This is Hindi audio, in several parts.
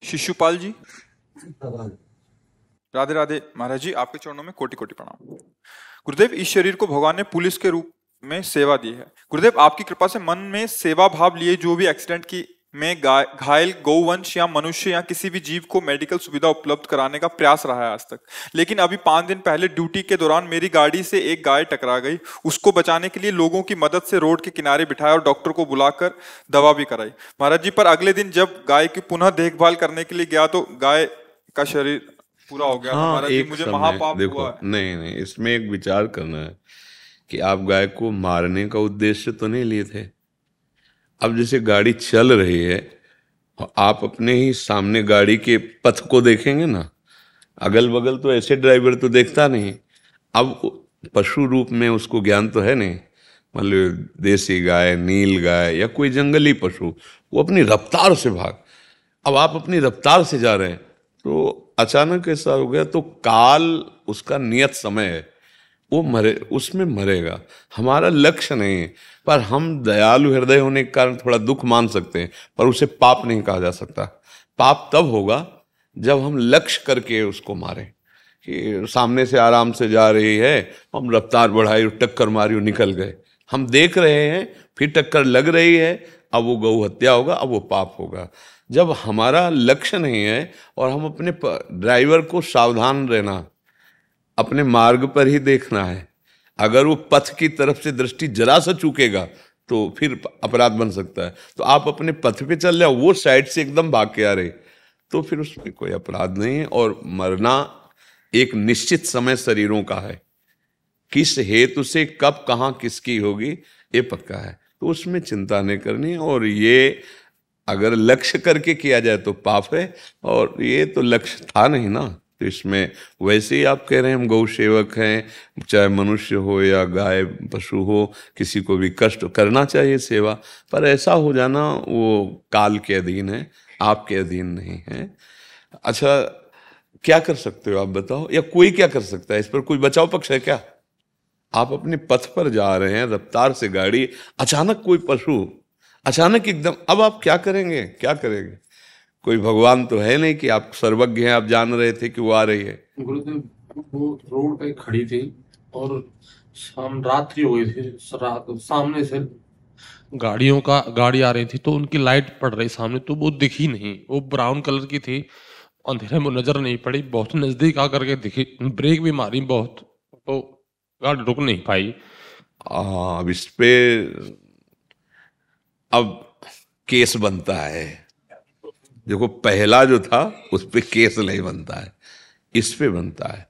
शिशुपाल जी, राधे राधे। महाराज जी, आपके चरणों में कोटि कोटि प्रणाम। गुरुदेव, इस शरीर को भगवान ने पुलिस के रूप में सेवा दी है। गुरुदेव, आपकी कृपा से मन में सेवा भाव लिए जो भी एक्सीडेंट की में घायल गौवंश या मनुष्य या किसी भी जीव को मेडिकल सुविधा उपलब्ध कराने का प्रयास रहा है आज तक। लेकिन अभी 5 दिन पहले ड्यूटी के दौरान मेरी गाड़ी से एक गाय टकरा गई। उसको बचाने के लिए लोगों की मदद से रोड के किनारे बिठाया और डॉक्टर को बुलाकर दवा भी कराई महाराज जी। पर अगले दिन जब गाय की पुनः देखभाल करने के लिए गया तो गाय का शरीर पूरा हो गया था हाँ, महाराज जी। एक मुझे समय महापाप देखो, हुआ है। नहीं नहीं, इसमें एक विचार करना है कि आप गाय को मारने का उद्देश्य तो नहीं लिए थे। अब जैसे गाड़ी चल रही है और आप अपने ही सामने गाड़ी के पथ को देखेंगे ना, अगल बगल तो ऐसे ड्राइवर तो देखता नहीं। अब पशु रूप में उसको ज्ञान तो है नहीं, मतलब देसी गाय, नील गाय या कोई जंगली पशु, वो अपनी रफ्तार से भाग, अब आप अपनी रफ्तार से जा रहे हैं तो अचानक ऐसा हो गया तो काल उसका नियत समय है, वो मरे, उसमें मरेगा। हमारा लक्ष्य नहीं है, पर हम दयालु हृदय होने के कारण थोड़ा दुख मान सकते हैं, पर उसे पाप नहीं कहा जा सकता। पाप तब होगा जब हम लक्ष्य करके उसको मारें, कि सामने से आराम से जा रही है, हम रफ्तार बढ़ाई, टक्कर मारी और निकल गए। हम देख रहे हैं, फिर टक्कर लग रही है, अब वो गौ हत्या होगा, अब वो पाप होगा। जब हमारा लक्ष्य नहीं है और हम अपने ड्राइवर को सावधान रहना, अपने मार्ग पर ही देखना है। अगर वो पथ की तरफ से दृष्टि जरा सा चूकेगा तो फिर अपराध बन सकता है। तो आप अपने पथ पे चल जाओ, वो साइड से एकदम भाग के आ रहे, तो फिर उसमें कोई अपराध नहीं है। और मरना एक निश्चित समय शरीरों का है, किस हेतु से कब कहाँ किसकी होगी ये पक्का है, तो उसमें चिंता नहीं करनी। और ये अगर लक्ष्य करके किया जाए तो पाप है, और ये तो लक्ष्य था नहीं ना, तो इसमें वैसे ही आप कह रहे हैं हम गौ सेवक हैं, चाहे मनुष्य हो या गाय पशु हो, किसी को भी कष्ट करना चाहिए सेवा, पर ऐसा हो जाना वो काल के अधीन है, आपके अधीन नहीं है। अच्छा, क्या कर सकते हो आप बताओ, या कोई क्या कर सकता है, इस पर कोई बचाव पक्ष है क्या? आप अपने पथ पर जा रहे हैं, रफ्तार से गाड़ी, अचानक कोई पशु, अचानक एकदम, अब आप क्या करेंगे, क्या करेंगे? कोई भगवान तो है नहीं कि आप सर्वज्ञ हैं, आप जान रहे थे कि वो आ रही है। गुरुदेव, वो रोड पे खड़ी थी और रात्रि हो गई थी। सामने से गाड़ी आ रही थी तो उनकी लाइट पड़ रही सामने, तो वो दिखी नहीं। वो ब्राउन कलर की थी, अंधेरे में नजर नहीं पड़ी। बहुत नजदीक आकर के दिखी, ब्रेक भी मारी बहुत, तो गाड़ी रुक नहीं पाई। अब इस पे अब केस बनता है। देखो, पहला जो था उस पे केस नहीं बनता है, इस पे बनता है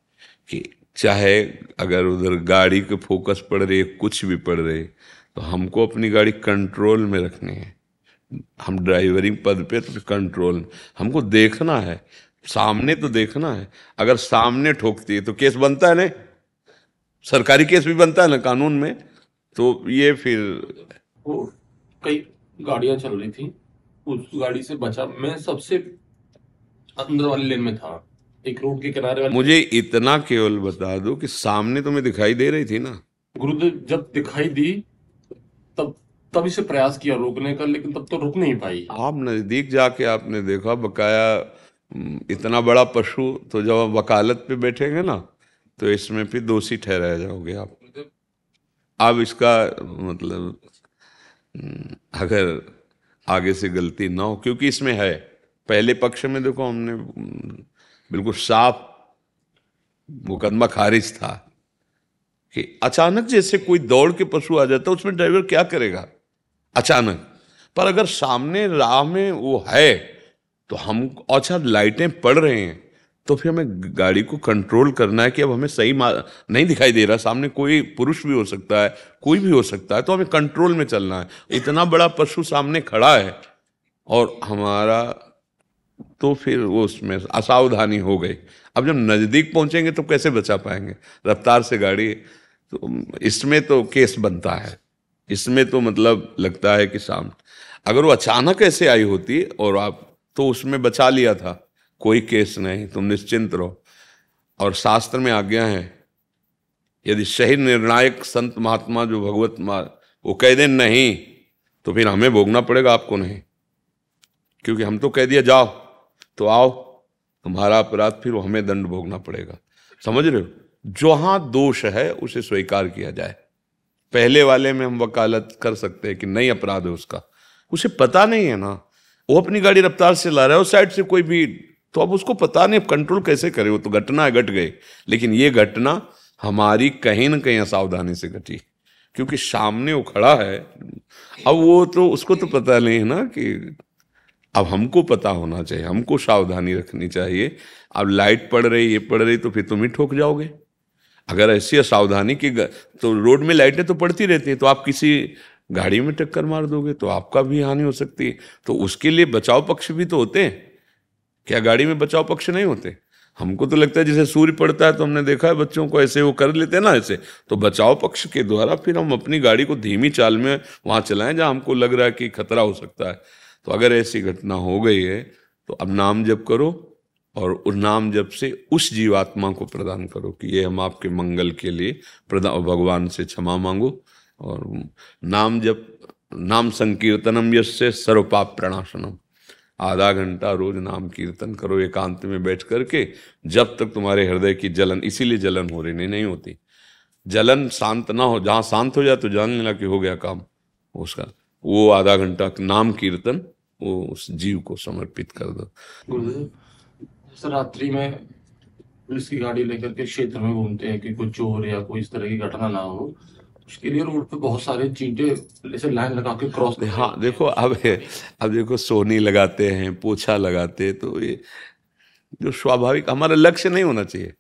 कि चाहे अगर उधर गाड़ी के फोकस पड़ रही है, कुछ भी पड़ रही है, तो हमको अपनी गाड़ी कंट्रोल में रखनी है। हम ड्राइवरिंग पद पे तो कंट्रोल, हमको देखना है, सामने तो देखना है। अगर सामने ठोकती है तो केस बनता है, नहीं सरकारी केस भी बनता है ना कानून में। तो ये फिर वो कई गाड़ियां चल रही थी, उस गाड़ी से बचा। मैं सबसे अंदर वाली लेन में था, एक रोड के किनारे वाली। मुझे इतना केवल बता दो कि सामने तुम्हें दिखाई दे रही थी ना? गुरुदेव, जब दिखाई दी तब तभी से प्रयास किया रोकने का, लेकिन तब तो रुक नहीं पाई। आप नजदीक जाके आपने देखा बकाया, इतना बड़ा पशु, तो जब आप वकालत पे बैठेंगे ना तो इसमें फिर दोषी ठहराए जाओगे आप। अब इसका मतलब अगर आगे से गलती ना हो, क्योंकि इसमें है, पहले पक्ष में देखो हमने बिल्कुल साफ मुकदमा खारिज था कि अचानक जैसे कोई दौड़ के पशु आ जाता है, उसमें ड्राइवर क्या करेगा अचानक। पर अगर सामने राह में वो है तो हम, अच्छा लाइटें पड़ रही हैं, तो फिर हमें गाड़ी को कंट्रोल करना है कि अब हमें सही नहीं दिखाई दे रहा, सामने कोई पुरुष भी हो सकता है, कोई भी हो सकता है, तो हमें कंट्रोल में चलना है। इतना बड़ा पशु सामने खड़ा है और हमारा, तो फिर वो उसमें असावधानी हो गई। अब जब नजदीक पहुंचेंगे तो कैसे बचा पाएंगे, रफ्तार से गाड़ी, तो इसमें तो केस बनता है। इसमें तो मतलब लगता है कि सामने अगर वो अचानक ऐसे आई होती और आप, तो उसमें बचा लिया था, कोई केस नहीं, तुम निश्चिंत रहो। और शास्त्र में आज्ञा है, यदि सही निर्णायक संत महात्मा जो भगवत वो कह दें नहीं, तो फिर हमें भोगना पड़ेगा, आपको नहीं, क्योंकि हम तो कह दिया जाओ, तो आओ, तुम्हारा अपराध फिर हमें दंड भोगना पड़ेगा। समझ रहे हो? जहां दोष है उसे स्वीकार किया जाए। पहले वाले में हम वकालत कर सकते हैं कि नहीं अपराध है उसका, उसे पता नहीं है ना, वो अपनी गाड़ी रफ्तार से ला रहा है उस साइड से कोई भी, तो अब उसको पता नहीं, कंट्रोल कैसे करे? वो तो घटना है, घट गई। लेकिन ये घटना हमारी कहीं ना कहीं असावधानी से घटी, क्योंकि सामने वो खड़ा है। अब वो तो उसको तो पता नहीं है ना कि, अब हमको पता होना चाहिए, हमको सावधानी रखनी चाहिए। अब लाइट पड़ रही, ये पड़ रही, तो फिर तुम ही ठोक जाओगे। अगर ऐसी असावधानी की, तो रोड में लाइटें तो पड़ती रहती हैं, तो आप किसी गाड़ी में टक्कर मार दोगे तो आपका भी हानि हो सकती है। तो उसके लिए बचाव पक्ष भी तो होते हैं। क्या गाड़ी में बचाव पक्ष नहीं होते? हमको तो लगता है जैसे सूर्य पड़ता है तो हमने देखा है बच्चों को ऐसे वो कर लेते हैं ना, ऐसे। तो बचाव पक्ष के द्वारा फिर हम अपनी गाड़ी को धीमी चाल में वहां चलाएं जहां हमको लग रहा है कि खतरा हो सकता है। तो अगर ऐसी घटना हो गई है तो अब नाम जप करो, और उस नाम जप से उस जीवात्मा को प्रदान करो कि ये हम आपके मंगल के लिए भगवान से क्षमा मांगो। और नाम जप, नाम संकीर्तनम यस्य सर्व पाप प्रणाशनम। आधा घंटा रोज नाम कीर्तन करो एकांत में बैठ करके, जब तक तुम्हारे हृदय की जलन, इसीलिए जलन हो रही नहीं होती, जलन शांत ना हो, जहां शांत हो जाए तो जान लेना कि हो गया काम उसका। वो आधा घंटा नाम कीर्तन वो उस जीव को समर्पित कर दो। गुरुदेव, जैसे रात्रि में पुलिस की गाड़ी लेकर के क्षेत्र में घूमते हैं कि कोई चोर या कोई इस तरह की घटना ना हो, उसके लिए रोड पे बहुत सारे चींटे जैसे लाइन लगा के क्रॉस कर, हाँ देखो, अब देखो सोनी लगाते हैं, पोछा लगाते हैं, तो ये जो स्वाभाविक, हमारा लक्ष्य नहीं होना चाहिए।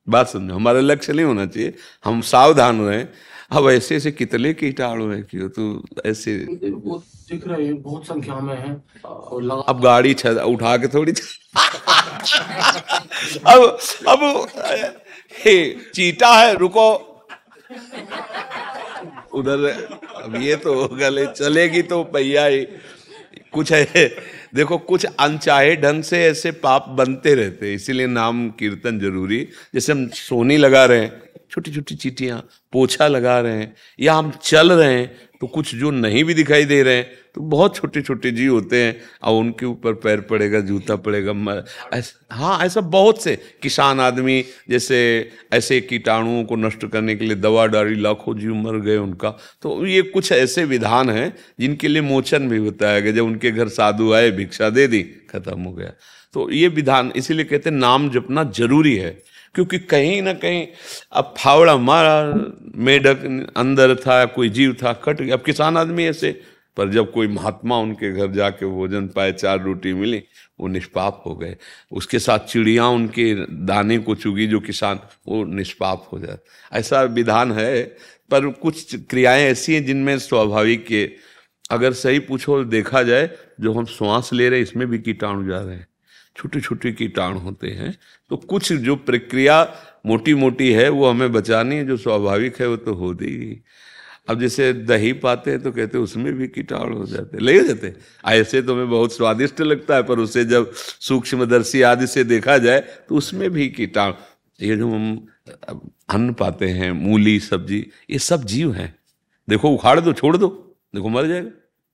बात समझो, हमारा लक्ष्य नहीं होना चाहिए, हम सावधान रहें। अब ऐसे ऐसे कितने कीटाणु है कि तो ऐसे वो दिख रहे हैं, बहुत संख्या में है। और अब गाड़ी उठा के थोड़ी अब हे चीटा है, रुको उधर। अब ये तो गले चलेगी तो पहिया ही कुछ है। देखो, कुछ अनचाहे ढंग से ऐसे पाप बनते रहते हैं, इसीलिए नाम कीर्तन जरूरी। जैसे हम सोनी लगा रहे हैं, छोटी छोटी चीटियां, पोछा लगा रहे हैं, या हम चल रहे हैं तो कुछ जो नहीं भी दिखाई दे रहे हैं, तो बहुत छोटे छोटे जीव होते हैं, और उनके ऊपर पैर पड़ेगा, जूता पड़ेगा, हाँ ऐसा बहुत से किसान आदमी जैसे ऐसे कीटाणुओं को नष्ट करने के लिए दवा डाली, लाखों जीव मर गए उनका। तो ये कुछ ऐसे विधान हैं जिनके लिए मोचन भी बताया गया। जब उनके घर साधु आए, भिक्षा दे दी, खत्म हो गया। तो ये विधान इसीलिए कहते हैं नाम जपना जरूरी है, क्योंकि कहीं ना कहीं अब फावड़ा मारा, मेढक अंदर था, कोई जीव था, कट गया। अब किसान आदमी ऐसे, पर जब कोई महात्मा उनके घर जाके भोजन पाए, 4 रोटी मिली, वो निष्पाप हो गए। उसके साथ चिड़िया उनके दाने को चुगी, जो किसान, वो निष्पाप हो जाए। ऐसा विधान है। पर कुछ क्रियाएं ऐसी हैं जिनमें स्वाभाविक के, अगर सही पूछो देखा जाए, जो हम श्वास ले रहे हैं इसमें भी कीटाणु जा रहे हैं, छोटे छोटे कीटाणु होते हैं। तो कुछ जो प्रक्रिया मोटी मोटी है वो हमें बचानी है, जो स्वाभाविक है वो तो होती ही। अब जैसे दही पाते हैं तो कहते हैं उसमें भी कीटाणु हो जाते, ले जाते। ऐसे तो हमें बहुत स्वादिष्ट लगता है, पर उसे जब सूक्ष्मदर्शी आदि से देखा जाए तो उसमें भी कीटाणु। ये जो हम अन्न पाते हैं, मूली सब्जी, ये सब जीव हैं। देखो उखाड़ दो, छोड़ दो, देखो मर जाएगा,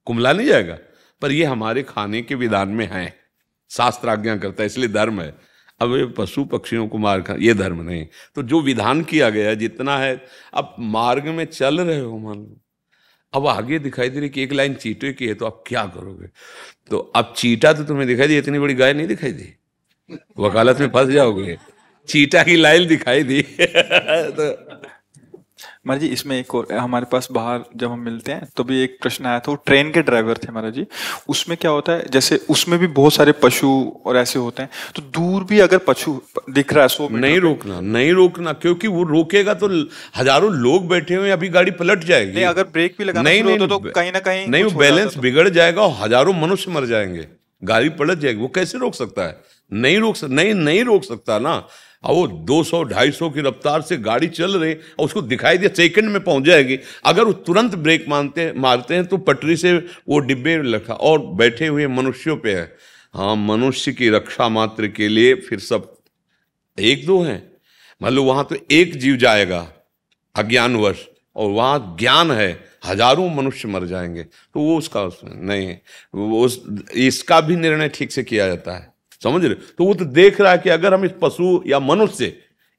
कुमला नहीं जाएगा। पर ये हमारे खाने के विधान में है, शास्त्र आज्ञा करता है, इसलिए धर्म है। अब ये पशु पक्षियों को मार खा, ये धर्म नहीं। तो जो विधान किया गया जितना है, अब मार्ग में चल रहे हो, मान लो अब आगे दिखाई दे रही कि एक लाइन चीटे की है, तो आप क्या करोगे? तो अब चीटा तो तुम्हें दिखाई दी, इतनी बड़ी गाय नहीं दिखाई दी, वकालत में फंस जाओगे। चीटा की लाइन दिखाई दी तो महाराज जी इसमें एक और, हमारे पास बाहर जब हम मिलते हैं तो भी एक प्रश्न आया था, वो ट्रेन के ड्राइवर थे महाराज जी। उसमें क्या होता है, जैसे उसमें भी बहुत सारे पशु और ऐसे होते हैं, तो दूर भी अगर पशु दिख रहा है 100 मीटर नहीं रोकना, नहीं रोकना, क्योंकि वो रोकेगा तो हजारों लोग बैठे हुए, अभी गाड़ी पलट जाएगी। नहीं, अगर ब्रेक भी लगाना शुरू होता तो कहीं ना कहीं नहीं, वो बैलेंस बिगड़ जाएगा और हजारों मनुष्य मर जाएंगे, गाड़ी पलट जाएगी। वो कैसे रोक सकता है? नहीं रोक नहीं रोक सकता ना। और वो 200-250 की रफ्तार से गाड़ी चल रही और उसको दिखाई दिया सेकंड में पहुंच जाएगी। अगर वो तुरंत ब्रेक मारते हैं तो पटरी से वो डिब्बे रखा और बैठे हुए मनुष्यों पे है। हाँ, मनुष्य की रक्षा मात्र के लिए फिर सब 1-2 हैं। मान लो वहां तो एक जीव जाएगा अज्ञानवश, और वहां ज्ञान है, हजारों मनुष्य मर जाएंगे। तो वो उसका नहीं, वो इसका भी निर्णय ठीक से किया जाता है। समझ रहे? तो वो तो देख रहा है कि अगर हम इस पशु या मनुष्य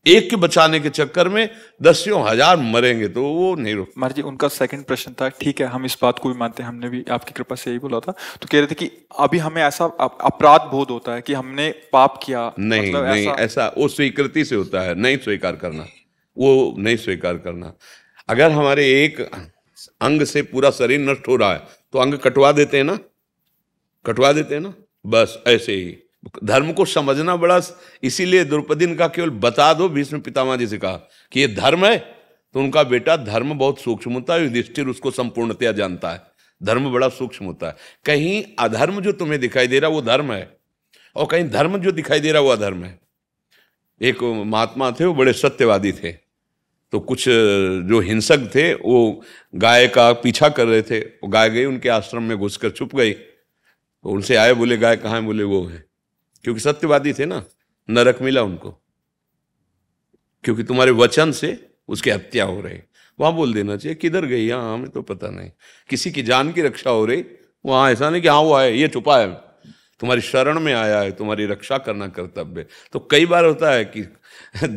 एक के बचाने के चक्कर में दसियों हजार मरेंगे तो वो नहीं रुक। महाराज जी, उनका सेकंड प्रश्न था, ठीक है हम इस बात को भी मानते हैं, हमने भी आपकी कृपा से यही बोला था, तो कह रहे थे कि अभी हमें ऐसा अपराध बोध होता है कि हमने पाप किया। नहीं मतलब नहीं, ऐसा वो स्वीकृति से होता है, नहीं स्वीकार करना, वो नहीं स्वीकार करना। अगर हमारे एक अंग से पूरा शरीर नष्ट हो रहा है तो अंग कटवा देते हैं ना, कटवा देते हैं ना, बस ऐसे ही धर्म को समझना बड़ा। इसीलिए द्रौपदी ने कहा केवल बता दो, भीष्म पितामह जी से कहा कि ये धर्म है, तो उनका बेटा धर्म बहुत सूक्ष्म होता है, युधिष्ठिर उसको संपूर्णतया जानता है, धर्म बड़ा सूक्ष्म होता है। कहीं अधर्म जो तुम्हें दिखाई दे रहा वो धर्म है, और कहीं धर्म जो दिखाई दे रहा वो अधर्म है। एक महात्मा थे, वो बड़े सत्यवादी थे, तो कुछ जो हिंसक थे वो गाय का पीछा कर रहे थे, वो गाय गई उनके आश्रम में घुसकर छुप गई, तो उनसे आए, बोले गाय कहाँ है? बोले वो है, क्योंकि सत्यवादी थे ना, नरक मिला उनको, क्योंकि तुम्हारे वचन से उसकी हत्या हो रही। वहां बोल देना चाहिए किधर गई, हाँ हमें तो पता नहीं, किसी की जान की रक्षा हो रही, वहां ऐसा नहीं कि हाँ वो है, ये छुपा है, तुम्हारी शरण में आया है, तुम्हारी रक्षा करना कर्तव्य। तो कई बार होता है कि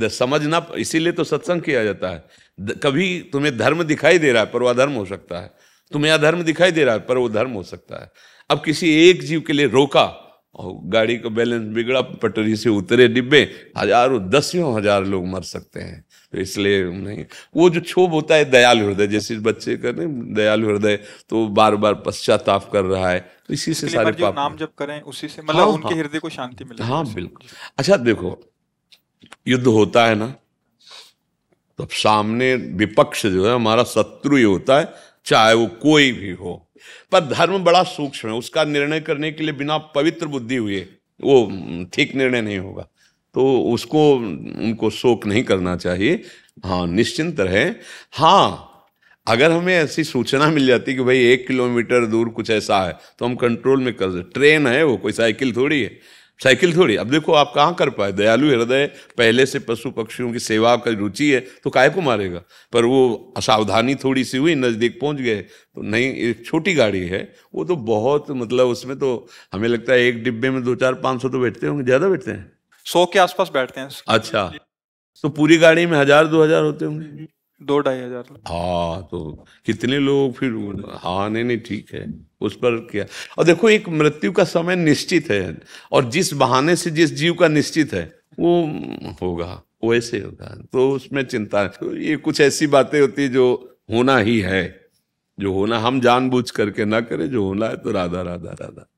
समझना, इसीलिए तो सत्संग किया जाता है। कभी तुम्हें धर्म दिखाई दे रहा है पर वो अधर्म हो सकता है, तुम्हें अधर्म दिखाई दे रहा है पर वो धर्म हो सकता है। अब किसी एक जीव के लिए रोका और गाड़ी का बैलेंस बिगड़ा, पटरी से उतरे डिब्बे, हजारों दसियों हजार लोग मर सकते हैं। तो इसलिए नहीं, वो जो क्षोभ होता है दयालु हृदय, जैसे बच्चे का नहीं दयालु हृदय, तो बार बार पश्चाताप कर रहा है, तो इसी से सारे पाप। नाम जब करें उसी से मतलब उनके हृदय को शांति मिले। हाँ बिल्कुल। अच्छा देखो, युद्ध होता है ना, तो सामने विपक्ष जो है हमारा शत्रु ही होता है, चाहे वो कोई भी हो, पर धर्म बड़ा सूक्ष्म है, उसका निर्णय करने के लिए बिना पवित्र बुद्धि हुए वो ठीक निर्णय नहीं होगा, तो उसको उनको शोक नहीं करना चाहिए। हाँ निश्चिंत रहे। हाँ अगर हमें ऐसी सूचना मिल जाती कि भाई 1 किलोमीटर दूर कुछ ऐसा है तो हम कंट्रोल में कर सकते। ट्रेन है वो, कोई साइकिल थोड़ी है, साइकिल थोड़ी। अब देखो आप कहाँ कर पाए, दयालु हृदय, पहले से पशु पक्षियों की सेवा का रुचि है, तो काहे को मारेगा, पर वो असावधानी थोड़ी सी हुई, नजदीक पहुंच गए तो नहीं। एक छोटी गाड़ी है वो तो बहुत, मतलब उसमें तो हमें लगता है एक डिब्बे में 200-500 तो बैठते होंगे, ज्यादा बैठते हैं, 100 के आसपास बैठते हैं। अच्छा, तो पूरी गाड़ी में 1000-2000 होते होंगे, 2-2,500। हाँ तो कितने लोग फिर। हाँ नहीं ठीक है, उस पर क्या। और देखो एक मृत्यु का समय निश्चित है, और जिस बहाने से जिस जीव का निश्चित है वो होगा, वैसे होगा, तो उसमें चिंता। तो ये कुछ ऐसी बातें होती है जो होना ही है, जो होना हम जानबूझ करके ना करें, जो होना है तो राधा राधा राधा।